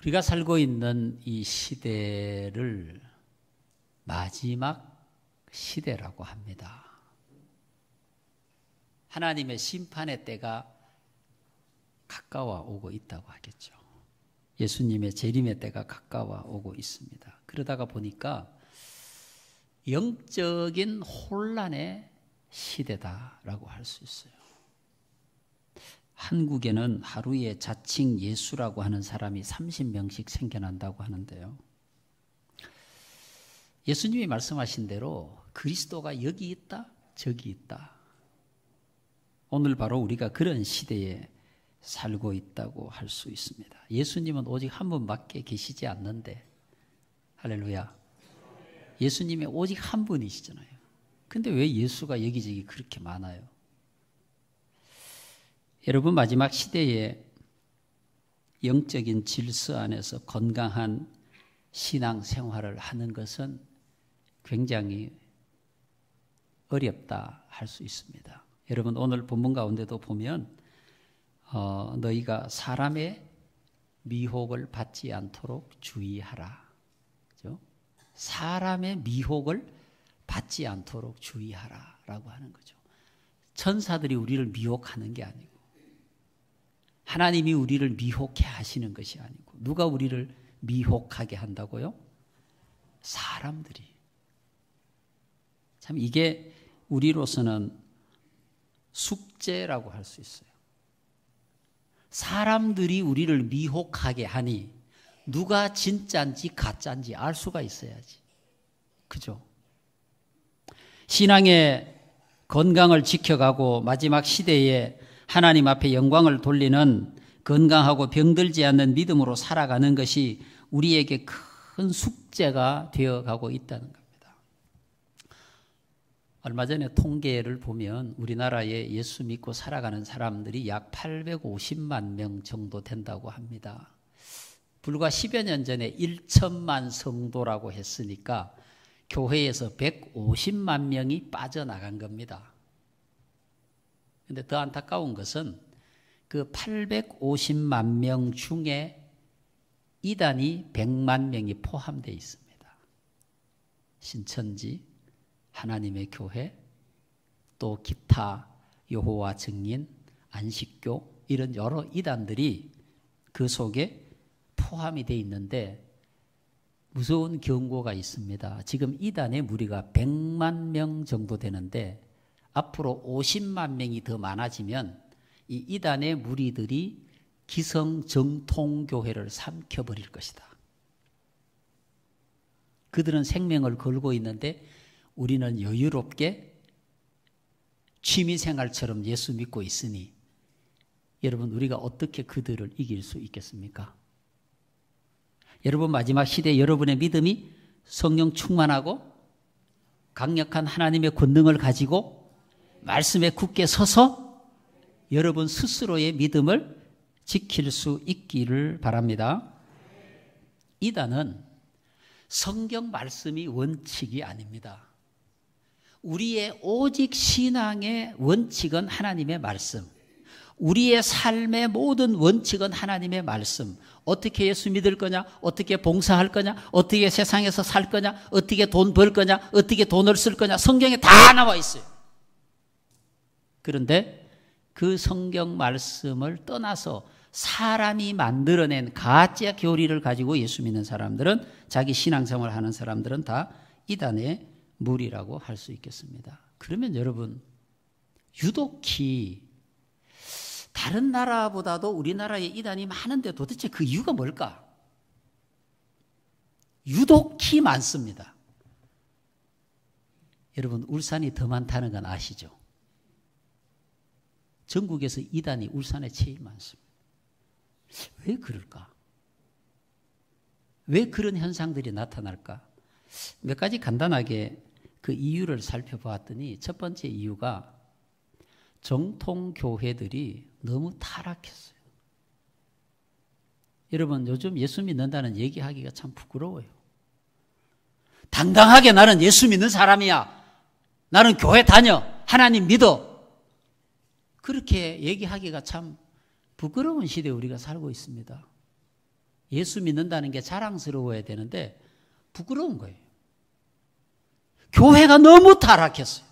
우리가 살고 있는 이 시대를 마지막 시대라고 합니다. 하나님의 심판의 때가 가까워 오고 있다고 하겠죠. 예수님의 재림의 때가 가까워 오고 있습니다. 그러다가 보니까 영적인 혼란의 시대다라고 할 수 있어요. 한국에는 하루에 자칭 예수라고 하는 사람이 30명씩 생겨난다고 하는데요. 예수님이 말씀하신 대로 그리스도가 여기 있다, 저기 있다. 오늘 바로 우리가 그런 시대에 살고 있다고 할 수 있습니다. 예수님은 오직 한 분밖에 계시지 않는데, 할렐루야. 예수님이 오직 한 분이시잖아요. 근데 왜 예수가 여기저기 그렇게 많아요? 여러분, 마지막 시대에 영적인 질서 안에서 건강한 신앙 생활을 하는 것은 굉장히 어렵다 할 수 있습니다. 여러분, 오늘 본문 가운데도 보면 너희가 사람의 미혹을 받지 않도록 주의하라. 그렇죠? 사람의 미혹을 받지 않도록 주의하라 라고 하는 거죠. 천사들이 우리를 미혹하는 게 아니고, 하나님이 우리를 미혹해 하시는 것이 아니고, 누가 우리를 미혹하게 한다고요? 사람들이. 참 이게 우리로서는 숙제라고 할 수 있어요. 사람들이 우리를 미혹하게 하니 누가 진짜인지 가짜인지 알 수가 있어야지. 그죠? 신앙의 건강을 지켜가고 마지막 시대에 하나님 앞에 영광을 돌리는 건강하고 병들지 않는 믿음으로 살아가는 것이 우리에게 큰 숙제가 되어가고 있다는 겁니다. 얼마 전에 통계를 보면 우리나라에 예수 믿고 살아가는 사람들이 약 850만 명 정도 된다고 합니다. 불과 10여 년 전에 1천만 성도라고 했으니까 교회에서 150만 명이 빠져나간 겁니다. 그런데 더 안타까운 것은 그 850만 명 중에 이단이 100만 명이 포함되어 있습니다. 신천지, 하나님의 교회, 또 기타, 여호와 증인, 안식교 이런 여러 이단들이 그 속에 포함이 되어 있는데 무서운 경고가 있습니다. 지금 이단의 무리가 100만 명 정도 되는데 앞으로 50만 명이 더 많아지면 이 이단의 무리들이 기성정통교회를 삼켜버릴 것이다. 그들은 생명을 걸고 있는데 우리는 여유롭게 취미생활처럼 예수 믿고 있으니 여러분, 우리가 어떻게 그들을 이길 수 있겠습니까? 여러분, 마지막 시대에 여러분의 믿음이 성령 충만하고 강력한 하나님의 권능을 가지고 말씀에 굳게 서서 여러분 스스로의 믿음을 지킬 수 있기를 바랍니다. 이단은 성경 말씀이 원칙이 아닙니다. 우리의 오직 신앙의 원칙은 하나님의 말씀, 우리의 삶의 모든 원칙은 하나님의 말씀. 어떻게 예수 믿을 거냐, 어떻게 봉사할 거냐, 어떻게 세상에서 살 거냐, 어떻게 돈 벌 거냐, 어떻게 돈을 쓸 거냐, 성경에 다 나와 있어요. 그런데 그 성경 말씀을 떠나서 사람이 만들어낸 가짜 교리를 가지고 예수 믿는 사람들은, 자기 신앙생활을 하는 사람들은 다 이단의 무리라고 할 수 있겠습니다. 그러면 여러분, 유독히 다른 나라보다도 우리나라에 이단이 많은데 도대체 그 이유가 뭘까? 유독히 많습니다. 여러분, 울산이 더 많다는 건 아시죠? 전국에서 이단이 울산에 제일 많습니다. 왜 그럴까? 왜 그런 현상들이 나타날까? 몇 가지 간단하게 그 이유를 살펴보았더니 첫 번째 이유가 정통교회들이 너무 타락했어요. 여러분, 요즘 예수 믿는다는 얘기하기가 참 부끄러워요. 당당하게 나는 예수 믿는 사람이야, 나는 교회 다녀, 하나님 믿어, 그렇게 얘기하기가 참 부끄러운 시대에 우리가 살고 있습니다. 예수 믿는다는 게 자랑스러워야 되는데 부끄러운 거예요. 교회가 너무 타락했어요.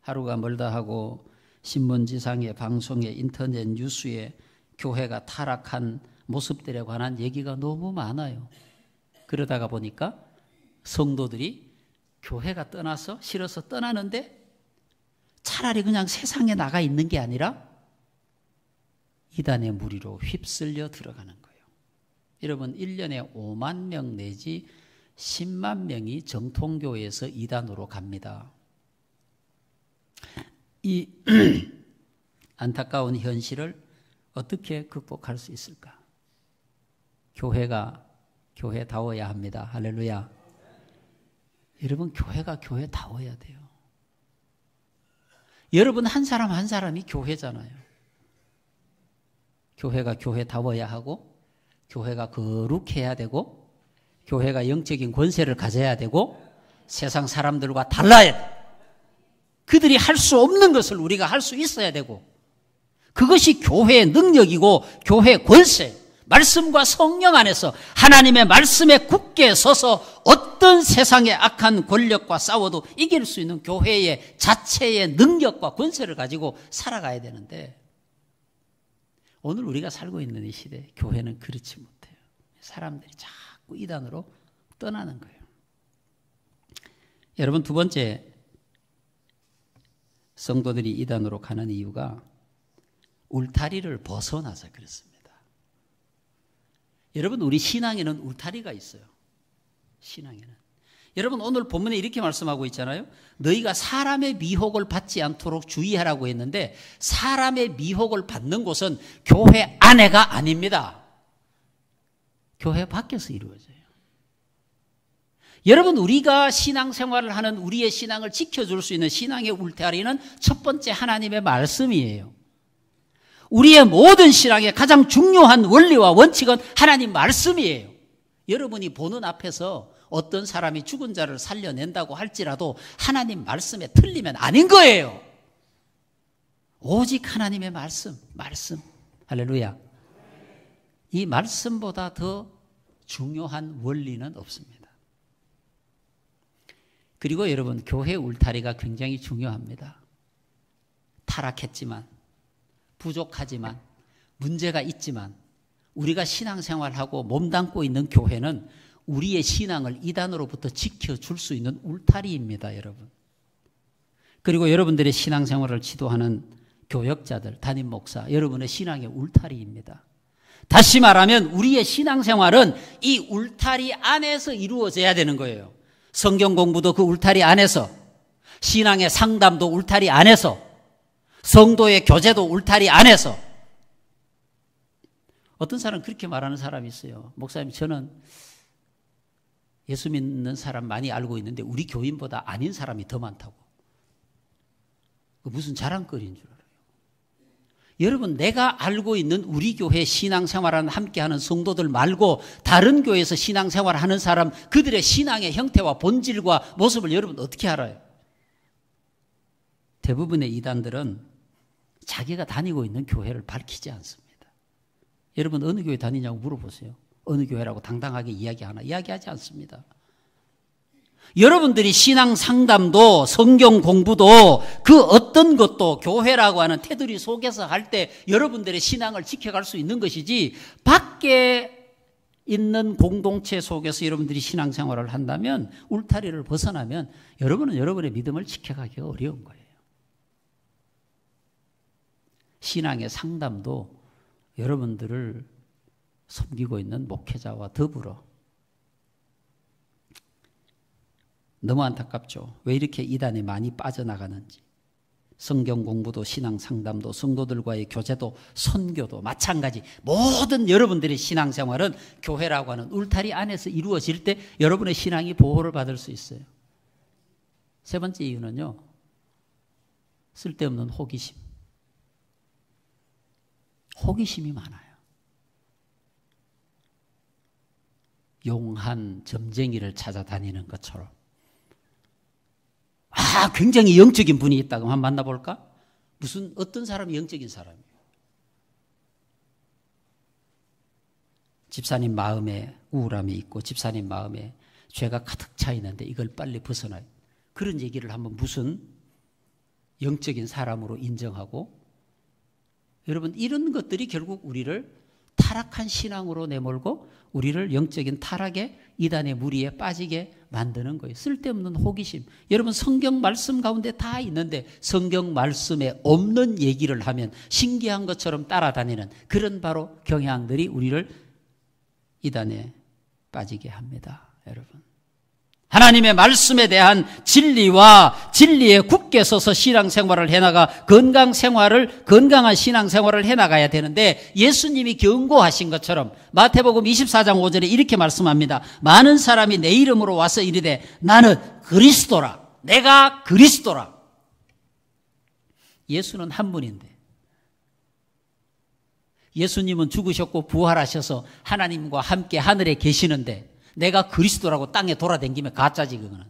하루가 멀다 하고 신문지상에, 방송에, 인터넷 뉴스에 교회가 타락한 모습들에 관한 얘기가 너무 많아요. 그러다가 보니까 성도들이 교회가 떠나서 싫어서 떠나는데 차라리 그냥 세상에 나가 있는 게 아니라 이단의 무리로 휩쓸려 들어가는 거예요. 여러분 1년에 5만 명 내지 10만 명이 정통교회에서 이단으로 갑니다. 이 안타까운 현실을 어떻게 극복할 수 있을까? 교회가 교회다워야 합니다. 할렐루야. 여러분 교회가 교회다워야 돼요. 여러분 한 사람 한 사람이 교회잖아요. 교회가 교회다워야 하고 교회가 거룩해야 되고 교회가 영적인 권세를 가져야 되고 세상 사람들과 달라야 돼. 그들이 할 수 없는 것을 우리가 할 수 있어야 되고 그것이 교회의 능력이고 교회의 권세, 말씀과 성령 안에서 하나님의 말씀에 굳게 서서 어떤 세상의 악한 권력과 싸워도 이길 수 있는 교회의 자체의 능력과 권세를 가지고 살아가야 되는데 오늘 우리가 살고 있는 이 시대 교회는 그렇지 못해요. 사람들이 자꾸 이단으로 떠나는 거예요. 여러분 두 번째 성도들이 이단으로 가는 이유가 울타리를 벗어나서 그렇습니다. 여러분 우리 신앙에는 울타리가 있어요. 신앙에는. 여러분 오늘 본문에 이렇게 말씀하고 있잖아요. 너희가 사람의 미혹을 받지 않도록 주의하라고 했는데 사람의 미혹을 받는 곳은 교회 안에가 아닙니다. 교회 밖에서 이루어져요. 여러분 우리가 신앙생활을 하는 우리의 신앙을 지켜줄 수 있는 신앙의 울타리는 첫 번째 하나님의 말씀이에요. 우리의 모든 신앙의 가장 중요한 원리와 원칙은 하나님 말씀이에요. 여러분이 보는 앞에서 어떤 사람이 죽은 자를 살려낸다고 할지라도 하나님 말씀에 틀리면 아닌 거예요. 오직 하나님의 말씀. 할렐루야. 이 말씀보다 더 중요한 원리는 없습니다. 그리고 여러분 교회 울타리가 굉장히 중요합니다. 타락했지만 부족하지만 문제가 있지만 우리가 신앙생활하고 몸담고 있는 교회는 우리의 신앙을 이단으로부터 지켜줄 수 있는 울타리입니다. 여러분. 그리고 여러분들의 신앙생활을 지도하는 교역자들, 담임 목사, 여러분의 신앙의 울타리입니다. 다시 말하면 우리의 신앙생활은 이 울타리 안에서 이루어져야 되는 거예요. 성경 공부도 그 울타리 안에서, 신앙의 상담도 울타리 안에서, 성도의 교제도 울타리 안에서. 어떤 사람은 그렇게 말하는 사람이 있어요. 목사님 저는 예수 믿는 사람 많이 알고 있는데 우리 교인보다 아닌 사람이 더 많다고. 무슨 자랑거리인 줄 알아요. 여러분 내가 알고 있는 우리 교회 신앙생활하는 함께하는 성도들 말고 다른 교회에서 신앙생활하는 사람 그들의 신앙의 형태와 본질과 모습을 여러분 어떻게 알아요? 대부분의 이단들은 자기가 다니고 있는 교회를 밝히지 않습니다. 여러분 어느 교회 다니냐고 물어보세요. 어느 교회라고 당당하게 이야기하나? 이야기하지 않습니다. 여러분들이 신앙 상담도 성경 공부도 그 어떤 것도 교회라고 하는 테두리 속에서 할 때 여러분들의 신앙을 지켜갈 수 있는 것이지 밖에 있는 공동체 속에서 여러분들이 신앙생활을 한다면 울타리를 벗어나면 여러분은 여러분의 믿음을 지켜가기가 어려운 거예요. 신앙의 상담도 여러분들을 섬기고 있는 목회자와 더불어. 너무 안타깝죠. 왜 이렇게 이단에 많이 빠져나가는지. 성경 공부도 신앙 상담도 성도들과의 교제도 선교도 마찬가지. 모든 여러분들의 신앙생활은 교회라고 하는 울타리 안에서 이루어질 때 여러분의 신앙이 보호를 받을 수 있어요. 세 번째 이유는요. 쓸데없는 호기심. 호기심이 많아요. 용한 점쟁이를 찾아다니는 것처럼. 굉장히 영적인 분이 있다고 한번 만나볼까? 어떤 사람이 영적인 사람이에요? 집사님 마음에 우울함이 있고 집사님 마음에 죄가 가득 차 있는데 이걸 빨리 벗어나요. 그런 얘기를 하면 무슨 영적인 사람으로 인정하고, 여러분 이런 것들이 결국 우리를 타락한 신앙으로 내몰고 우리를 영적인 타락의 이단의 무리에 빠지게 만드는 거예요. 쓸데없는 호기심. 여러분 성경 말씀 가운데 다 있는데 성경 말씀에 없는 얘기를 하면 신기한 것처럼 따라다니는 그런 바로 경향들이 우리를 이단에 빠지게 합니다. 여러분, 하나님의 말씀에 대한 진리와 진리에 굳게 서서 신앙생활을 해나가 건강한 신앙생활을 해나가야 되는데, 예수님이 경고하신 것처럼 마태복음 24장 5절에 이렇게 말씀합니다. 많은 사람이 내 이름으로 와서 이르되 나는 그리스도라, 내가 그리스도라. 예수는 한 분인데, 예수님은 죽으셨고 부활하셔서 하나님과 함께 하늘에 계시는데 내가 그리스도라고 땅에 돌아다니면 가짜지 그거는.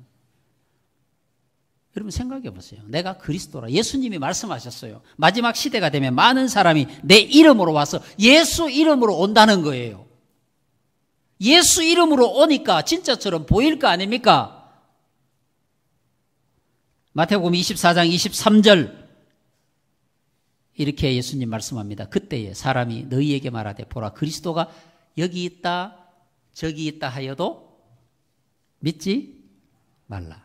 여러분 생각해 보세요. 내가 그리스도라. 예수님이 말씀하셨어요. 마지막 시대가 되면 많은 사람이 내 이름으로 와서 예수 이름으로 온다는 거예요. 예수 이름으로 오니까 진짜처럼 보일 거 아닙니까? 마태복음 24장 23절 이렇게 예수님 말씀합니다. 그때에 사람이 너희에게 말하되 보라 그리스도가 여기 있다 저기 있다 하여도 믿지 말라.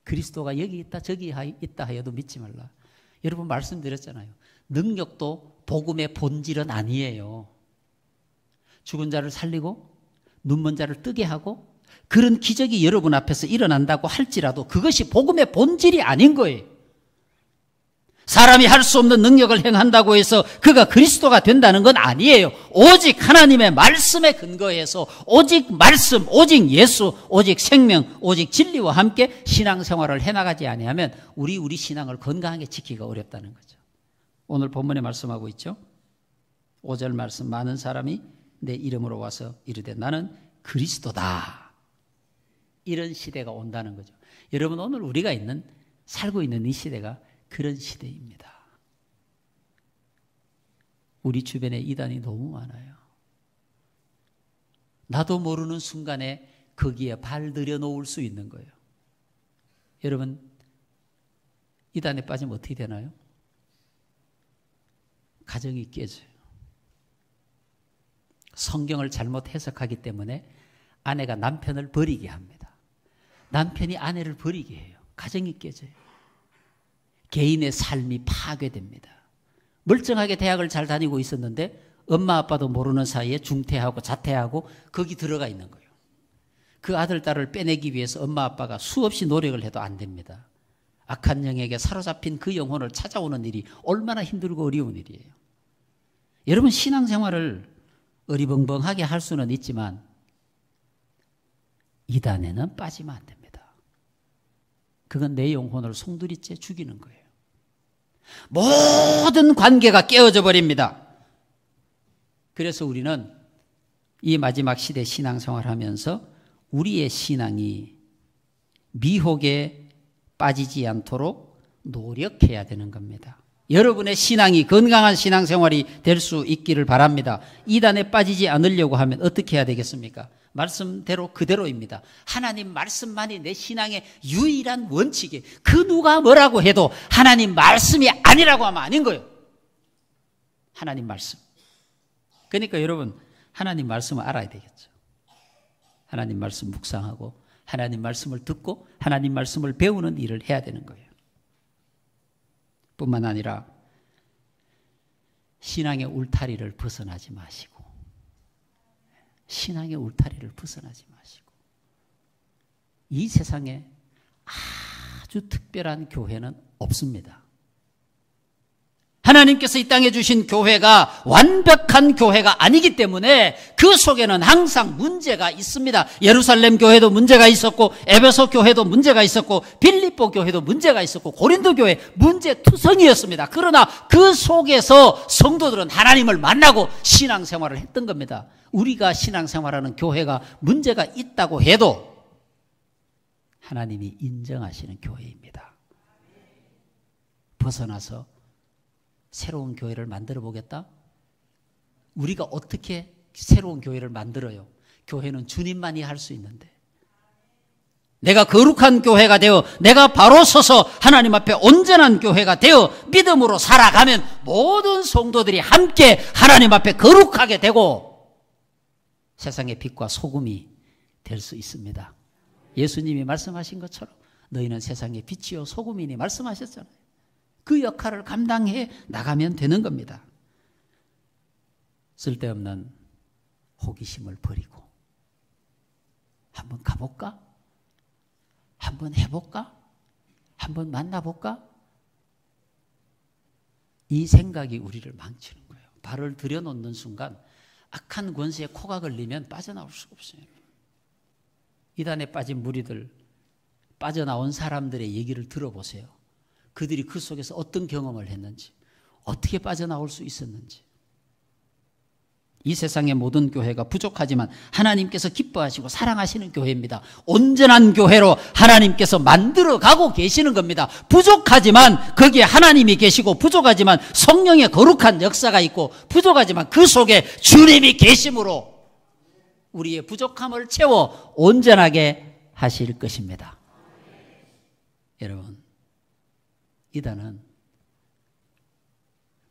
그리스도가 여기 있다 저기 있다 하여도 믿지 말라. 여러분 말씀드렸잖아요. 능력도 복음의 본질은 아니에요. 죽은 자를 살리고 눈먼 자를 뜨게 하고 그런 기적이 여러분 앞에서 일어난다고 할지라도 그것이 복음의 본질이 아닌 거예요. 사람이 할 수 없는 능력을 행한다고 해서 그가 그리스도가 된다는 건 아니에요. 오직 하나님의 말씀에 근거해서 오직 말씀, 오직 예수, 오직 생명, 오직 진리와 함께 신앙생활을 해나가지 아니하면 우리 신앙을 건강하게 지키기가 어렵다는 거죠. 오늘 본문에 말씀하고 있죠. 5절 말씀, 많은 사람이 내 이름으로 와서 이르되 나는 그리스도다. 이런 시대가 온다는 거죠. 여러분 오늘 우리가 살고 있는 이 시대가 그런 시대입니다. 우리 주변에 이단이 너무 많아요. 나도 모르는 순간에 거기에 발 들여놓을 수 있는 거예요. 여러분 이단에 빠지면 어떻게 되나요? 가정이 깨져요. 성경을 잘못 해석하기 때문에 아내가 남편을 버리게 합니다. 남편이 아내를 버리게 해요. 가정이 깨져요. 개인의 삶이 파괴됩니다. 멀쩡하게 대학을 잘 다니고 있었는데 엄마 아빠도 모르는 사이에 중퇴하고 자퇴하고 거기 들어가 있는 거예요. 그 아들 딸을 빼내기 위해서 엄마 아빠가 수없이 노력을 해도 안 됩니다. 악한 영에게 사로잡힌 그 영혼을 찾아오는 일이 얼마나 힘들고 어려운 일이에요. 여러분 신앙생활을 어리벙벙하게 할 수는 있지만 이단에는 빠지면 안 됩니다. 그건 내 영혼을 송두리째 죽이는 거예요. 모든 관계가 깨어져 버립니다. 그래서 우리는 이 마지막 시대 신앙생활을 하면서 우리의 신앙이 미혹에 빠지지 않도록 노력해야 되는 겁니다. 여러분의 신앙이 건강한 신앙생활이 될 수 있기를 바랍니다. 이단에 빠지지 않으려고 하면 어떻게 해야 되겠습니까? 말씀대로 그대로입니다. 하나님 말씀만이 내 신앙의 유일한 원칙이에요. 그 누가 뭐라고 해도 하나님 말씀이 아니라고 하면 아닌 거예요. 하나님 말씀. 그러니까 여러분 하나님 말씀을 알아야 되겠죠. 하나님 말씀 묵상하고 하나님 말씀을 듣고 하나님 말씀을 배우는 일을 해야 되는 거예요. 뿐만 아니라 신앙의 울타리를 벗어나지 마시고 신앙의 울타리를 벗어나지 마시고 이 세상에 아주 특별한 교회는 없습니다. 하나님께서 이 땅에 주신 교회가 완벽한 교회가 아니기 때문에 그 속에는 항상 문제가 있습니다. 예루살렘 교회도 문제가 있었고 에베소 교회도 문제가 있었고 빌립보 교회도 문제가 있었고 고린도 교회 문제투성이었습니다. 그러나 그 속에서 성도들은 하나님을 만나고 신앙생활을 했던 겁니다. 우리가 신앙생활하는 교회가 문제가 있다고 해도 하나님이 인정하시는 교회입니다. 벗어나서 새로운 교회를 만들어 보겠다? 우리가 어떻게 새로운 교회를 만들어요. 교회는 주님만이 할 수 있는데, 내가 거룩한 교회가 되어 내가 바로 서서 하나님 앞에 온전한 교회가 되어 믿음으로 살아가면 모든 성도들이 함께 하나님 앞에 거룩하게 되고 세상의 빛과 소금이 될 수 있습니다. 예수님이 말씀하신 것처럼 너희는 세상의 빛이요 소금이니 말씀하셨잖아요. 그 역할을 감당해 나가면 되는 겁니다. 쓸데없는 호기심을 버리고 한번 가볼까? 한번 해볼까? 한번 만나볼까? 이 생각이 우리를 망치는 거예요. 발을 들여놓는 순간 악한 권세에 코가 걸리면 빠져나올 수가 없어요. 이단에 빠진 무리들, 빠져나온 사람들의 얘기를 들어보세요. 그들이 그 속에서 어떤 경험을 했는지, 어떻게 빠져나올 수 있었는지. 이 세상의 모든 교회가 부족하지만 하나님께서 기뻐하시고 사랑하시는 교회입니다. 온전한 교회로 하나님께서 만들어가고 계시는 겁니다. 부족하지만 거기에 하나님이 계시고, 부족하지만 성령의 거룩한 역사가 있고, 부족하지만 그 속에 주님이 계심으로 우리의 부족함을 채워 온전하게 하실 것입니다. 여러분, 이단은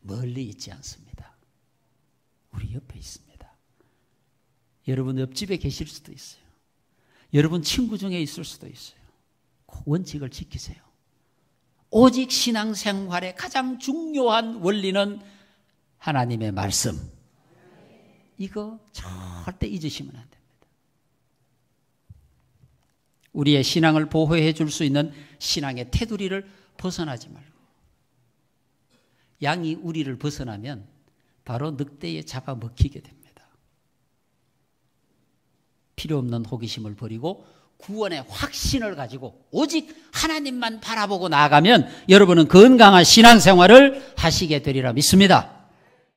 멀리 있지 않습니다. 우리 옆에 있습니다. 여러분 옆집에 계실 수도 있어요. 여러분 친구 중에 있을 수도 있어요. 꼭 원칙을 지키세요. 오직 신앙생활의 가장 중요한 원리는 하나님의 말씀. 이거 절대 잊으시면 안 됩니다. 우리의 신앙을 보호해 줄 수 있는 신앙의 테두리를 벗어나지 말고, 양이 우리를 벗어나면 바로 늑대에 잡아먹히게 됩니다. 필요 없는 호기심을 버리고 구원의 확신을 가지고 오직 하나님만 바라보고 나아가면 여러분은 건강한 신앙생활을 하시게 되리라 믿습니다.